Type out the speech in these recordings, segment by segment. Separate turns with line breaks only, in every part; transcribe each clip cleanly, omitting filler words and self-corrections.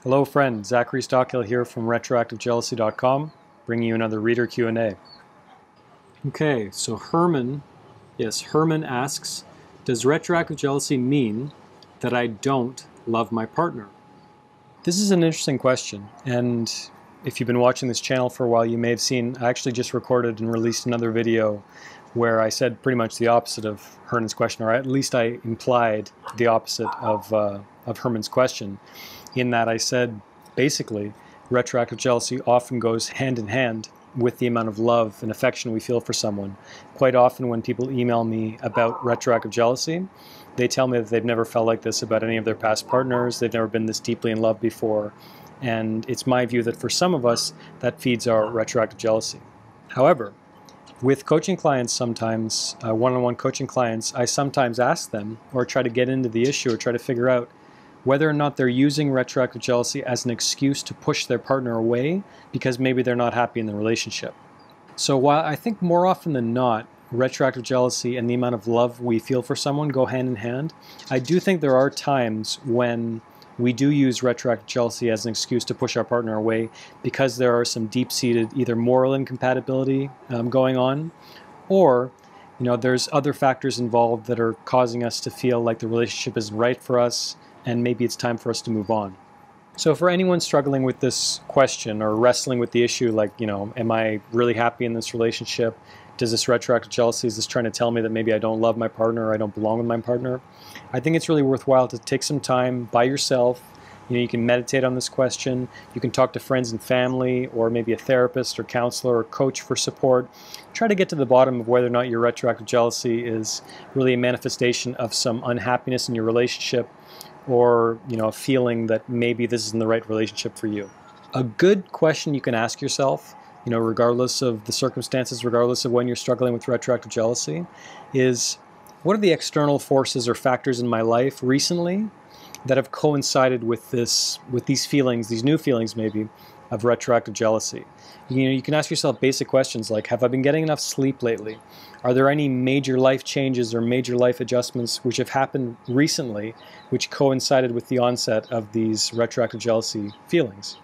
Hello friend, Zachary Stockill here from retroactivejealousy.com, bringing you another reader Q&A. Okay, so Herman asks, does retroactive jealousy mean that I don't love my partner? This is an interesting question, and if you've been watching this channel for a while, you may have seen I actually just recorded and released another video where I said pretty much the opposite of Herman's question, or at least I implied the opposite of Herman's question, in that I said basically retroactive jealousy often goes hand in hand with the amount of love and affection we feel for someone. Quite often when people email me about retroactive jealousy, they tell me that they've never felt like this about any of their past partners, they've never been this deeply in love before, and it's my view that for some of us that feeds our retroactive jealousy. However, with coaching clients sometimes, one-on-one coaching clients, I sometimes ask them or try to get into the issue or try to figure out whether or not they're using retroactive jealousy as an excuse to push their partner away because maybe they're not happy in the relationship. So while I think more often than not, retroactive jealousy and the amount of love we feel for someone go hand in hand, I do think there are times when we do use retroactive jealousy as an excuse to push our partner away because there are some deep-seated either moral incompatibility going on, or there's other factors involved that are causing us to feel like the relationship isn't right for us and maybe it's time for us to move on. So for anyone struggling with this question or wrestling with the issue like, am I really happy in this relationship? Does this retroactive jealousy, is this trying to tell me that maybe I don't love my partner or I don't belong with my partner? I think it's really worthwhile to take some time by yourself. You can meditate on this question. You can talk to friends and family or maybe a therapist or counselor or coach for support. Try to get to the bottom of whether or not your retroactive jealousy is really a manifestation of some unhappiness in your relationship or a feeling that maybe this isn't the right relationship for you. A good question you can ask yourself, regardless of the circumstances, regardless of when you're struggling with retroactive jealousy, is what are the external forces or factors in my life recently that have coincided with these feelings, these new feelings maybe, of retroactive jealousy? You can ask yourself basic questions like, have I been getting enough sleep lately? Are there any major life changes or major life adjustments which have happened recently which coincided with the onset of these retroactive jealousy feelings?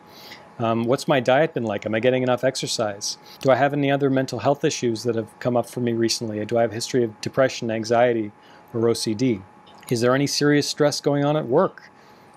What's my diet been like? Am I getting enough exercise? Do I have any other mental health issues that have come up for me recently? Do I have a history of depression, anxiety, or OCD? Is there any serious stress going on at work?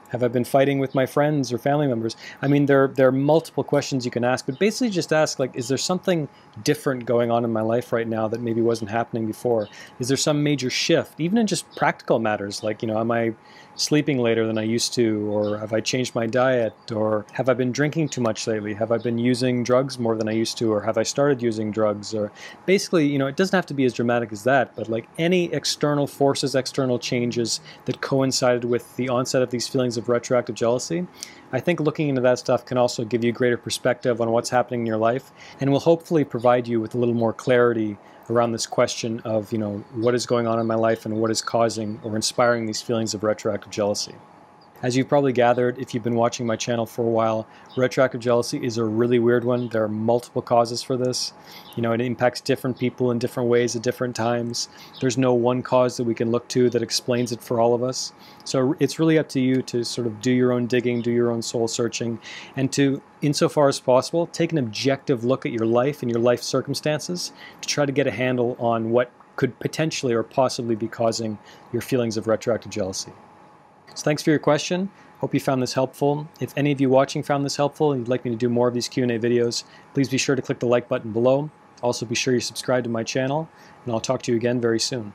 Have I been fighting with my friends or family members? I mean, there are multiple questions you can ask, but basically just ask, like, is there something different going on in my life right now that maybe wasn't happening before? Is there some major shift, even in just practical matters, like, am I sleeping later than I used to, or have I changed my diet, or have I been drinking too much lately? Have I been using drugs more than I used to, or have I started using drugs? Or basically, it doesn't have to be as dramatic as that, but like any external forces, external changes that coincided with the onset of these feelings of retroactive jealousy, I think looking into that stuff can also give you greater perspective on what's happening in your life and will hopefully provide you with a little more clarity around this question of, what is going on in my life and what is causing or inspiring these feelings of retroactive jealousy. As you've probably gathered, if you've been watching my channel for a while, retroactive jealousy is a really weird one. There are multiple causes for this. It impacts different people in different ways at different times. There's no one cause that we can look to that explains it for all of us. So it's really up to you to sort of do your own digging, do your own soul searching, and to, insofar as possible, take an objective look at your life and your life circumstances to try to get a handle on what could potentially or possibly be causing your feelings of retroactive jealousy. So thanks for your question. Hope you found this helpful. If any of you watching found this helpful and you'd like me to do more of these Q&A videos, please be sure to click the like button below. Also be sure you subscribe to my channel, and I'll talk to you again very soon.